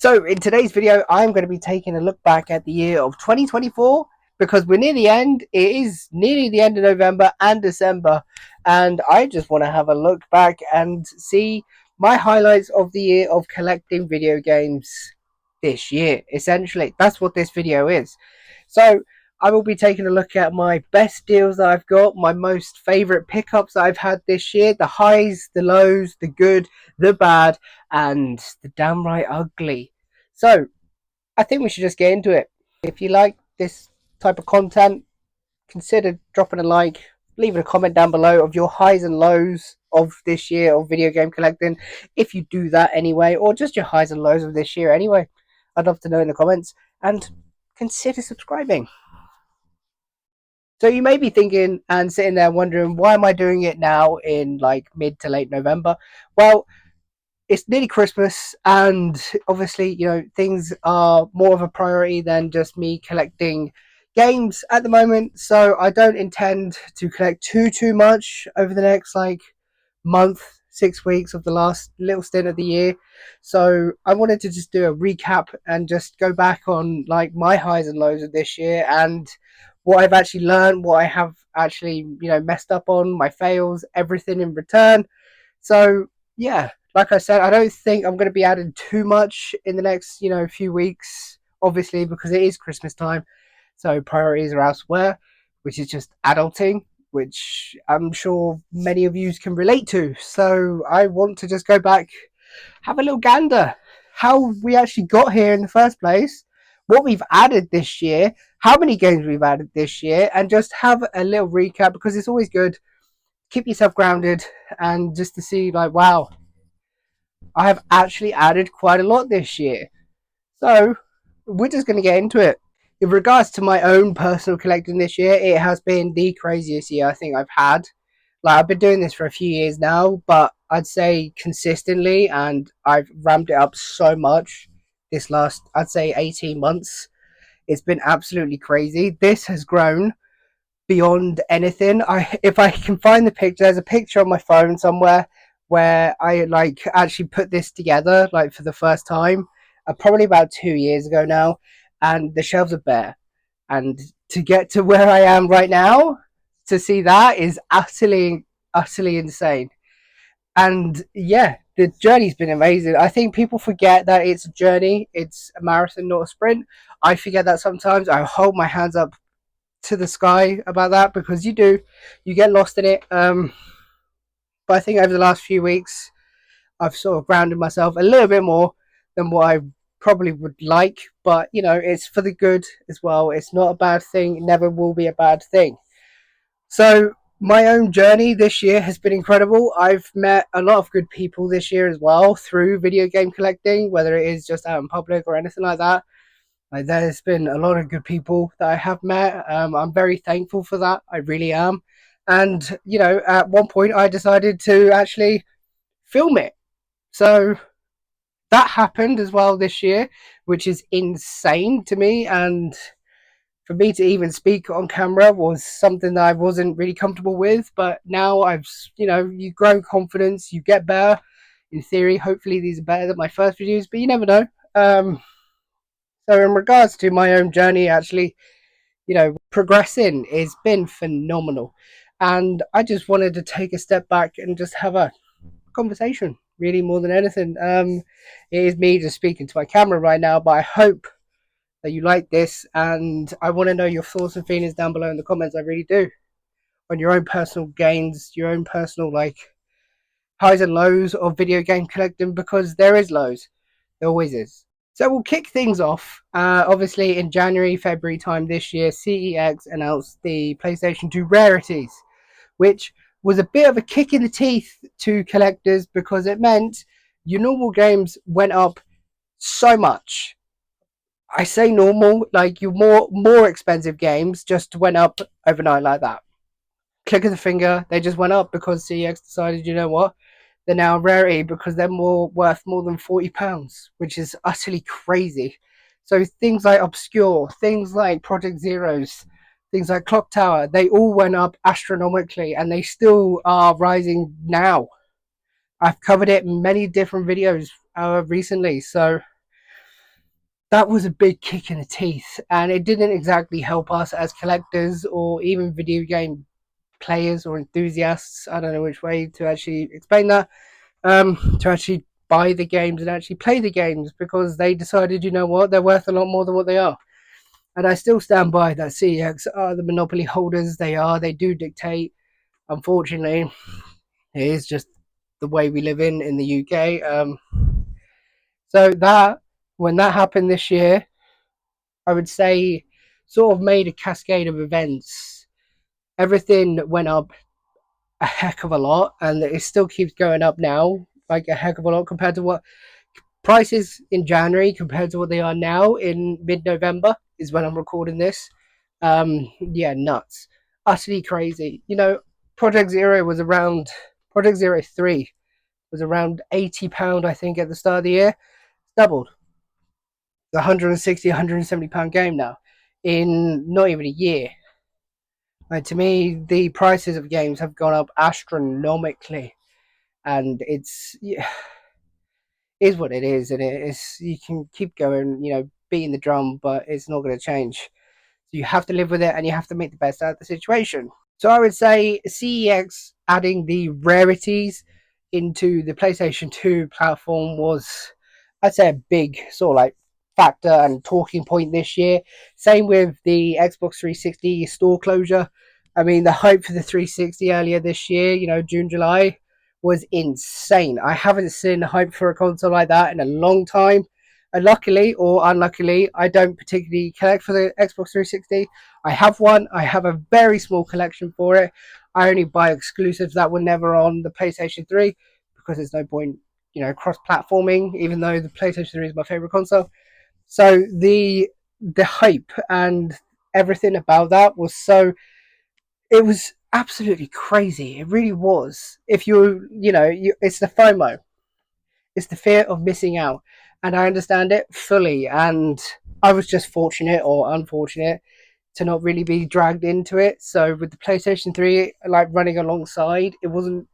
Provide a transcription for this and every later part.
So in today's video, I'm going to be taking a look back at the year of 2024 because we're near the end. It is nearly the end of November and December, and I just want to have a look back and see my highlights of the year of collecting video games this year. Essentially, that's what this video is. So I will be taking a look at my best deals that I've got, my most favorite pickups that I've had this year, the highs, the lows, the good, the bad, and the downright ugly. So I think we should just get into it. If you like this type of content, consider dropping a like, leaving a comment down below of your highs and lows of this year of video game collecting, if you do that anyway, or just your highs and lows of this year anyway. I'd love to know in the comments, and consider subscribing. So you may be thinking and sitting there wondering, why am I doing it now in like mid to late November? Well, it's nearly Christmas, and obviously, things are more of a priority than just me collecting games at the moment. So I don't intend to collect too much over the next like month, 6 weeks of the last little stint of the year. So I wanted to just do a recap and just go back on like my highs and lows of this year and what I've actually learned, what I have actually, messed up on, my fails, everything in return. So yeah, like I said, I don't think I'm going to be adding too much in the next, few weeks, obviously, because it is Christmas time. So priorities are elsewhere, which is just adulting, which I'm sure many of you can relate to. So I want to just go back, have a little gander, how we actually got here in the first place, what we've added this year, how many games we've added this year, and just have a little recap because it's always good. Keep yourself grounded and just to see, like, wow, I have actually added quite a lot this year. So we're just going to get into it. In regards to my own personal collecting this year, it has been the craziest year I think I've had. Like, I've been doing this for a few years now, but I'd say consistently, and I've ramped it up so much this last, I'd say, 18 months. It's been absolutely crazy. This has grown beyond anything. If I can find the picture, there's a picture on my phone somewhere where I like actually put this together like for the first time, probably about 2 years ago now, and the shelves are bare. And to get to where I am right now, to see that is utterly insane. And yeah, the journey's been amazing. I think people forget that it's a journey, it's a marathon, not a sprint. I forget that sometimes. I hold my hands up to the sky about that because you get lost in it. But I think over the last few weeks, I've sort of grounded myself a little bit more than what I probably would like. But it's for the good as well. It's not a bad thing. It never will be a bad thing. So my own journey this year has been incredible. I've met a lot of good people this year as well through video game collecting, whether it is just out in public or anything like that. Like, there's been a lot of good people that I have met. I'm very thankful for that. I really am. And at one point, I decided to actually film it. So that happened as well this year, which is insane to me. And for me to even speak on camera was something that I wasn't really comfortable with. But now you grow confidence, you get better. In theory, hopefully these are better than my first videos, but you never know. So in regards to my own journey, actually, progressing has been phenomenal. And I just wanted to take a step back and just have a conversation, really, more than anything. It is me just speaking to my camera right now, but I hope that you like this. And I want to know your thoughts and feelings down below in the comments. I really do. On your own personal gains, your own personal, like, highs and lows of video game collecting, because there is lows. There always is. So we'll kick things off. Obviously, in January, February time this year, CEX announced the PlayStation 2 Rarities, which was a bit of a kick in the teeth to collectors because it meant your normal games went up so much. I say normal, like your more expensive games just went up overnight like that. Click of the finger, they just went up because CEX decided, you know what? They're now a rarity because they're worth more than £40, which is utterly crazy. So things like Obscure, things like Project Zeros, things like Clock Tower, they all went up astronomically, and they still are rising now. I've covered it in many different videos recently. So that was a big kick in the teeth, and it didn't exactly help us as collectors or even video game players or enthusiasts. I don't know which way to actually explain that. To actually buy the games and actually play the games, because they decided, you know what, they're worth a lot more than what they are. And I still stand by that. CEX are the monopoly holders. They do dictate. Unfortunately, it is just the way we live in the UK. So that when that happened this year, I would say sort of made a cascade of events. Everything went up a heck of a lot, and it still keeps going up now, like a heck of a lot compared to what prices in January compared to what they are now in mid-November is when I'm recording this. Yeah, nuts, utterly crazy. You know, Project Zero was around Project Zero 3 was around £80, I think, at the start of the year. Doubled. The 160, £170 game now in not even a year. Like, to me, the prices of games have gone up astronomically, and it's yeah, is what it is, and it is. You can keep going, beating the drum, but it's not going to change. So you have to live with it, and you have to make the best out of the situation. So I would say CEX adding the rarities into the PlayStation 2 platform was, I'd say, a big sort of like factor and talking point this year. Same with the Xbox 360 store closure. I mean, the hype for the 360 earlier this year, June, July, was insane. I haven't seen hype for a console like that in a long time. And luckily or unluckily, I don't particularly collect for the Xbox 360. I have one. I have a very small collection for it. I only buy exclusives that were never on the PlayStation 3 because there's no point, cross-platforming, even though the PlayStation 3 is my favorite console. So the hype and everything about that was it was absolutely crazy. It really was. If it's the FOMO. It's the fear of missing out. And I understand it fully. And I was just fortunate or unfortunate to not really be dragged into it. So with the PlayStation 3 like running alongside, it wasn't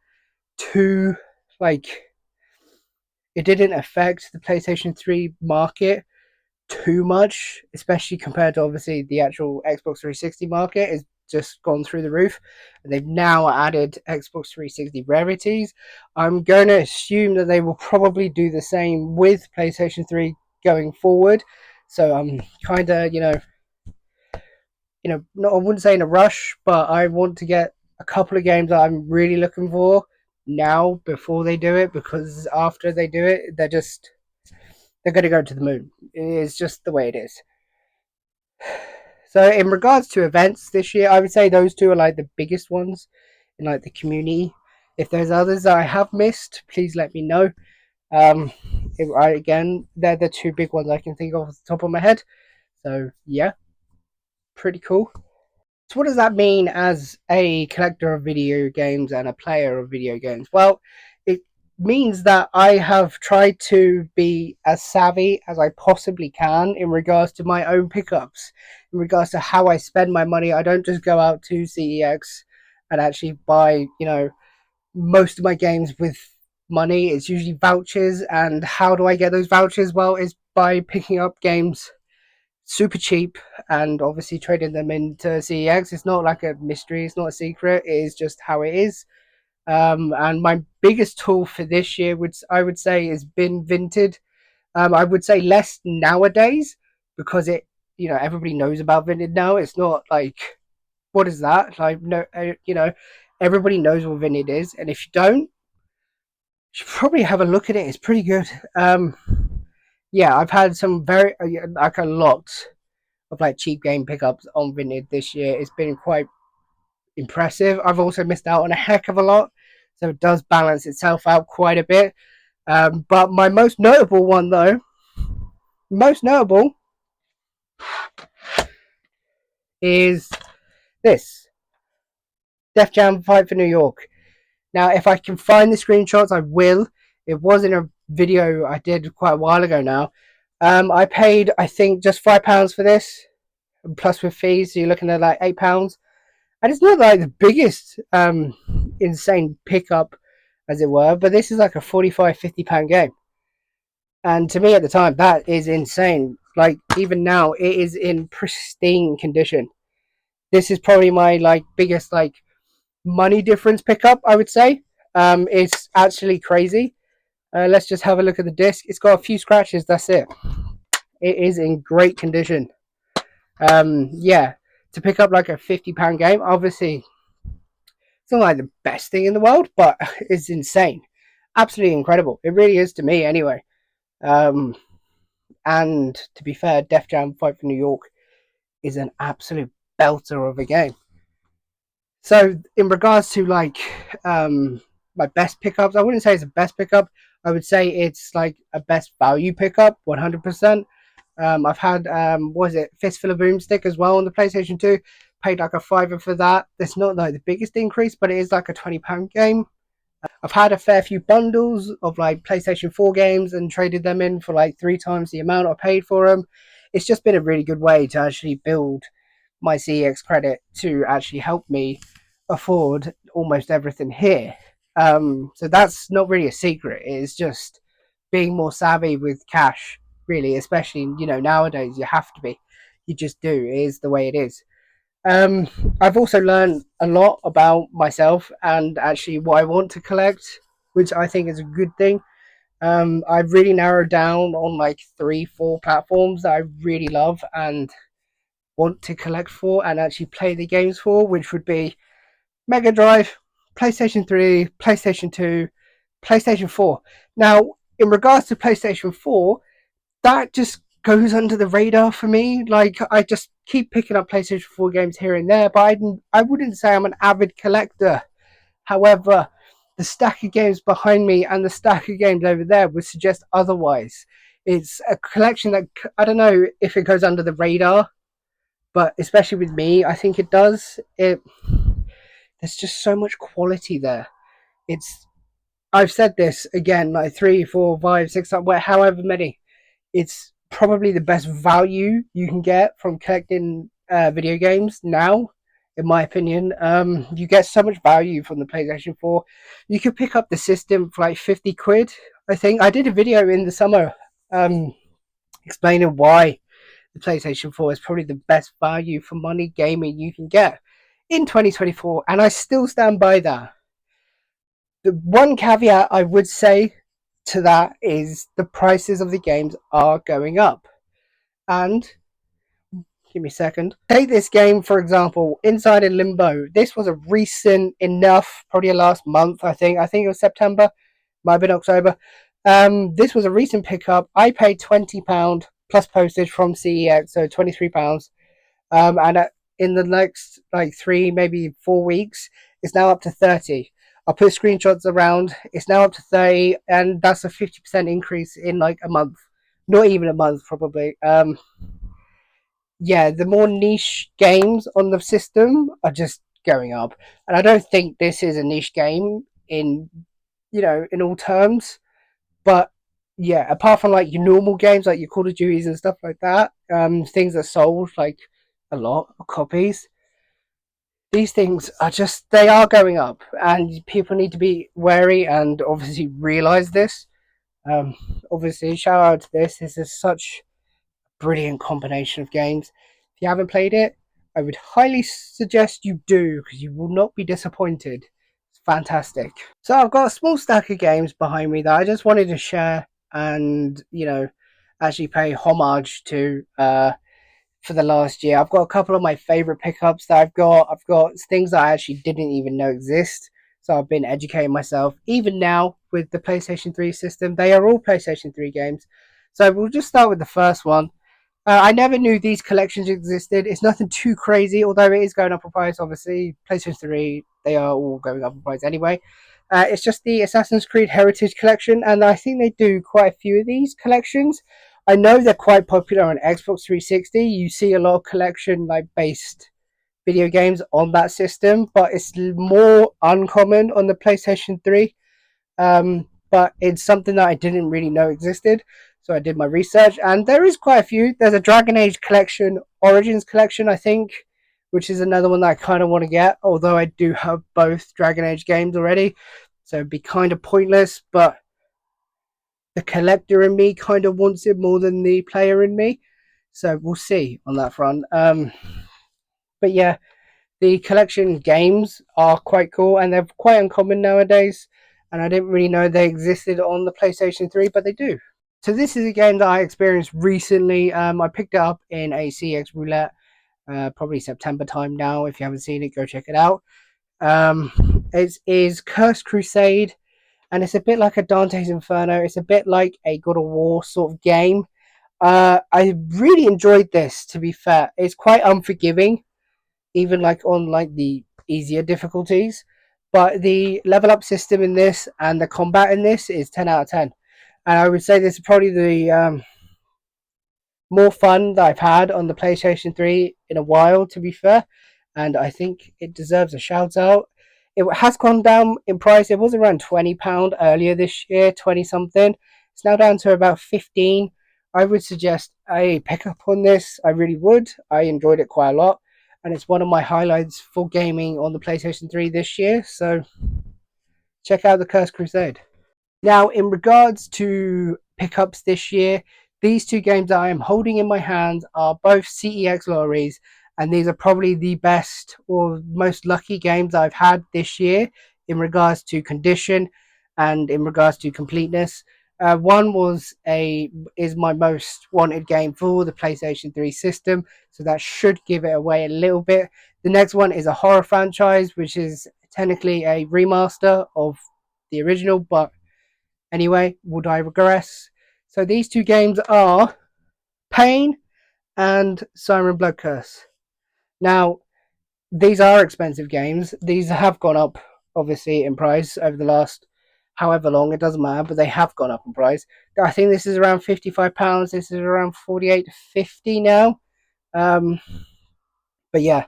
too like it didn't affect the PlayStation 3 market too much, especially compared to obviously the actual Xbox 360 market is just gone through the roof. They've now added Xbox 360 rarities. I'm going to assume that they will probably do the same with PlayStation 3 going forward. So I'm kind of, not, I wouldn't say in a rush, but I want to get a couple of games that I'm really looking for now before they do it, because after they do it, they're going to go to the moon. It's just the way it is. So in regards to events this year, I would say those two are like the biggest ones in like the community. If there's others that I have missed, please let me know. Again, they're the two big ones I can think of off the top of my head. So yeah, pretty cool. So what does that mean as a collector of video games and a player of video games? Well, it means that I have tried to be as savvy as I possibly can in regards to my own pickups, in regards to how I spend my money. I don't just go out to CEX and actually buy, most of my games with money. It's usually vouchers. And how do I get those vouchers? Well, it's by picking up games super cheap and obviously trading them into CEX. It's not like a mystery, it's not a secret, it is just how it is. And my biggest tool for this year, which I would say, has been Vinted. I would say less nowadays because everybody knows about Vinted now. It's not like, what is that? Like, no, everybody knows what Vinted is, and if you don't, you should probably have a look at it. It's pretty good. Yeah, I've had some like a lot of like cheap game pickups on Vinted this year. It's been quite impressive. I've also missed out on a heck of a lot, so it does balance itself out quite a bit. But my most notable one, though, most notable is this Def Jam Fight for New York. Now, if I can find the screenshots, I will. It was in a video I did quite a while ago now. I paid, I think, just £5 for this, plus with fees, so you're looking at like £8. And it's not like the biggest insane pickup, as it were, but this is like a £45, £50 game. And to me at the time, that is insane. Like even now, it is in pristine condition. This is probably my like biggest like money difference pickup, I would say. It's actually crazy. Let's just have a look at the disc. It's got a few scratches. That's it. It is in great condition. Yeah, to pick up like a £50 game, obviously it's not like the best thing in the world, but it's insane, absolutely incredible. It really is to me, anyway. Um, and to be fair, Def Jam Fight for New York is an absolute belter of a game. So, in regards to like my best pickups, I wouldn't say it's a best pickup. I would say it's like a best value pickup, 100%. I've had what is it, Fistful of Boomstick as well on the PlayStation 2. Paid like a fiver for that. It's not like the biggest increase, but it is like a £20 game. I've had a fair few bundles of like PlayStation 4 games and traded them in for like 3 times the amount I paid for them. It's just been a really good way to actually build my CEX credit to actually help me afford almost everything here. So that's not really a secret. It's just being more savvy with cash, really, especially nowadays. You have to be. You just do. It is the way it is. Um, I've also learned a lot about myself and actually what I want to collect, which I think is a good thing. I've really narrowed down on like 3, 4 platforms that I really love and want to collect for and actually play the games for, which would be Mega Drive, PlayStation 3, PlayStation 2, PlayStation 4. Now, in regards to PlayStation 4, that just goes under the radar for me. Like, I just keep picking up PlayStation 4 games here and there, but I wouldn't say I'm an avid collector. However, the stack of games behind me and the stack of games over there would suggest otherwise. It's a collection that I don't know if it goes under the radar, but especially with me, I think it does. There's just so much quality there. It's I've said this again like 3, 4, 5, 6, however many. It's probably the best value you can get from collecting video games now, in my opinion. You get so much value from the PlayStation 4. You could pick up the system for like 50 quid. I think I did a video in the summer explaining why the PlayStation 4 is probably the best value for money gaming you can get in 2024, and I still stand by that. The one caveat I would say to that is the prices of the games are going up. And give me a second. Take this game, for example, Inside in Limbo. This was a recent enough, probably last month, I think. I think it was September, might have been October. This was a recent pickup. I paid £20 plus postage from CEX, so £23. And in the next like 3, maybe 4 weeks, it's now up to 30. I'll put screenshots around. It's now up to 30, and that's a 50% increase in like a month. Not even a month, probably. Yeah, the more niche games on the system are just going up, and I don't think this is a niche game in in all terms. But yeah, apart from like your normal games, like your Call of Duties and stuff like that, things that sold like a lot of copies. These things are just they are going up, and people need to be wary and obviously realize this. Um, Obviously, shout out to this. This is such a brilliant combination of games. If you haven't played it, I would highly suggest you do because you will not be disappointed. It's fantastic. So I've got a small stack of games behind me that I just wanted to share and actually pay homage to for the last year. I've got a couple of my favorite pickups that I've got. I've got things that I actually didn't even know exist. So I've been educating myself. Even now with the PlayStation 3 system, they are all PlayStation 3 games. So we'll just start with the first one. I never knew these collections existed. It's nothing too crazy, although it is going up in price. Obviously, PlayStation 3, they are all going up in price anyway. It's just the Assassin's Creed Heritage Collection, and I think they do quite a few of these collections. I know they're quite popular on Xbox 360. You see a lot of collection like based video games on that system, but it's more uncommon on the PlayStation 3. But it's something that I didn't really know existed. So I did my research, and there is quite a few. There's a Dragon Age collection, Origins collection, I think, which is another one that I kind of want to get, although I do have both Dragon Age games already. So it'd be kind of pointless, but the collector in me kind of wants it more than the player in me. So we'll see on that front. But yeah, the collection games are quite cool and they're quite uncommon nowadays. And I didn't really know they existed on the PlayStation 3, but they do. So this is a game that I experienced recently. I picked it up in a CX roulette, probably September time now. If you haven't seen it, go check it out. It is Cursed Crusade, and it's a bit like a Dante's Inferno. It's a bit like a God of War sort of game. I really enjoyed this. To be fair, it's quite unforgiving, even like on like the easier difficulties. But the level up system in this and the combat in this is 10 out of 10. And I would say this is probably the more fun that I've had on the PlayStation 3 in a while, to be fair. And I think it deserves a shout out. It has gone down in price. It was around £20 earlier this year, 20 something. It's now down to about 15. I would suggest a pick up on this. I really would. I enjoyed it quite a lot. And it's one of my highlights for gaming on the PlayStation 3 this year. So check out the Cursed Crusade. Now, in regards to pickups this year, these two games that I am holding in my hands are both CEX lotteries, and these are probably the best or most lucky games I've had this year in regards to condition and in regards to completeness. One is my most wanted game for the PlayStation 3 system, so that should give it away a little bit. The next one is a horror franchise, which is technically a remaster of the original, but anyway, would I regress? So these two games are Pain and Siren Blood Curse. Now, these are expensive games. These have gone up, obviously, in price over the last however long. It doesn't matter, but they have gone up in price. I think this is around £55. This is around 48 to 50 now. But yeah,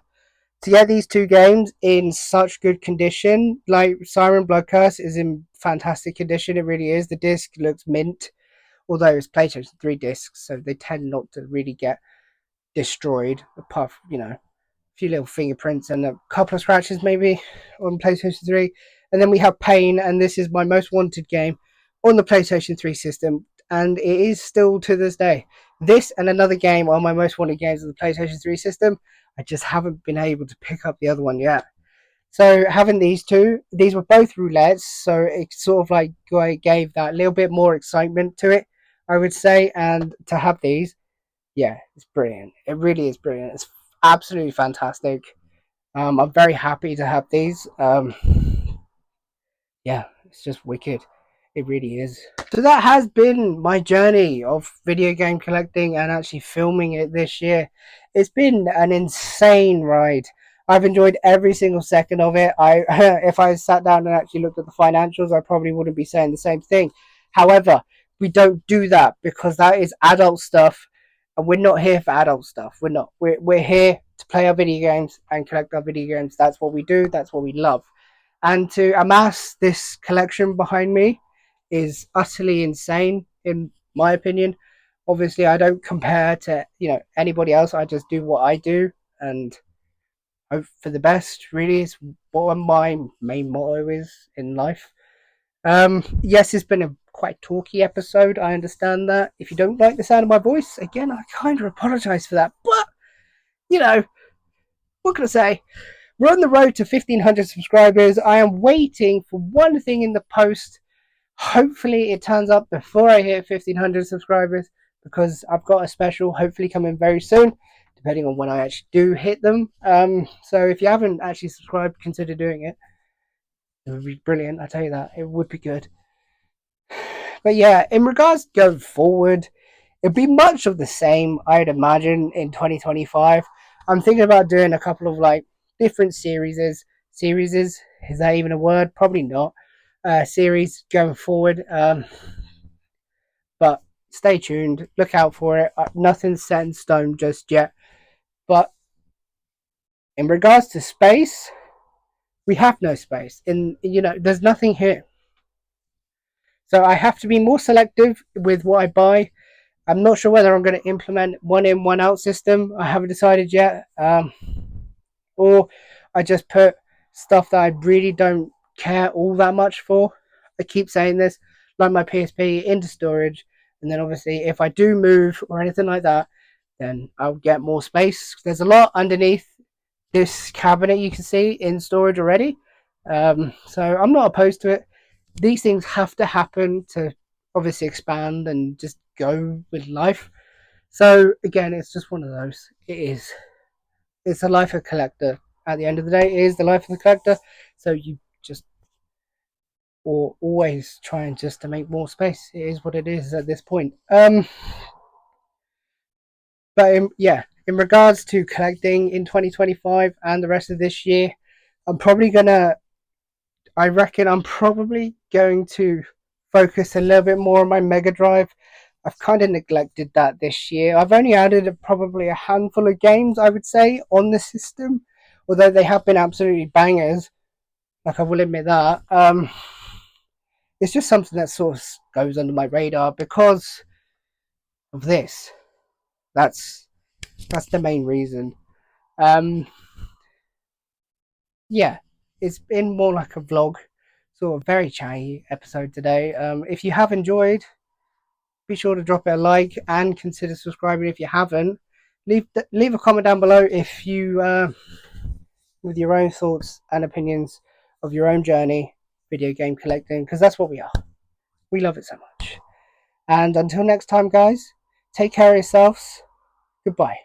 to get these two games in such good condition, like Siren Blood Curse is in fantastic condition. It really is. The disc looks mint, although it's PlayStation 3 discs, so they tend not to really get destroyed, apart from, a few little fingerprints and a couple of scratches maybe on PlayStation 3. And then we have Pain, and this is my most wanted game on the PlayStation 3 system, and it is still to this day. This and another game are my most wanted games on the PlayStation 3 system. I just haven't been able to pick up the other one yet. So having these two, these were both roulettes, so it sort of like gave that little bit more excitement to it, I would say. And to have these, yeah, it's brilliant. It really is brilliant. It's absolutely fantastic. I'm very happy to have these. Yeah, it's just wicked. It really is. So that has been my journey of video game collecting and actually filming it this year. It's been an insane ride. I've enjoyed every single second of it. If I sat down and actually looked at the financials, I probably wouldn't be saying the same thing. However, we don't do that because that is adult stuff, and we're not here for adult stuff. We're not. We're here to play our video games and collect our video games. That's what we do. That's what we love. And to amass this collection behind me is utterly insane, in my opinion. Obviously, I don't compare to anybody else. I just do what I do and hope for the best. Really, is what my main motto is in life. Yes, it's been a quite talky episode. I understand that. If you don't like the sound of my voice, again, I kind of apologise for that. But what can I say? We're on the road to 1,500 subscribers. I am waiting for one thing in the post. Hopefully it turns up before I hit 1,500 subscribers, because I've got a special hopefully coming very soon, depending on when I actually do hit them. So if you haven't actually subscribed, consider doing it. It would be brilliant, I tell you that. It would be good. But yeah, in regards to going forward, it'd be much of the same, I'd imagine, in 2025. I'm thinking about doing a couple of like different series. Is that even a word? Probably not. Series going forward. But stay tuned. Look out for it. Nothing's set in stone just yet. But in regards to space, we have no space. There's nothing here. So I have to be more selective with what I buy. I'm not sure whether I'm going to implement one in, one out system. I haven't decided yet. Or I just put stuff that I really don't care all that much for. I keep saying this, like my PSP, into storage. And then obviously if I do move or anything like that, then I'll get more space. There's a lot underneath this cabinet you can see in storage already. So I'm not opposed to it. These things have to happen to obviously expand and just go with life. So again, it's just one of those. It is. It's the life of a collector. At the end of the day, it is the life of the collector. So you just or always trying just to make more space. It is what it is at this point. But in regards to collecting in 2025 and the rest of this year, I'm probably gonna. I reckon I'm probably going to focus a little bit more on my Mega Drive. I've kind of neglected that this year. I've only added probably a handful of games, I would say, on the system, although they have been absolutely bangers. Like I will admit that. It's just something that sort of goes under my radar because of this. That's the main reason. Um, yeah, it's been more like a vlog, sort of very chatty episode today. If you have enjoyed, be sure to drop it a like and consider subscribing if you haven't. Leave a comment down below if you with your own thoughts and opinions of your own journey video game collecting, because that's what we are. We love it so much. And until next time, guys, take care of yourselves. Goodbye.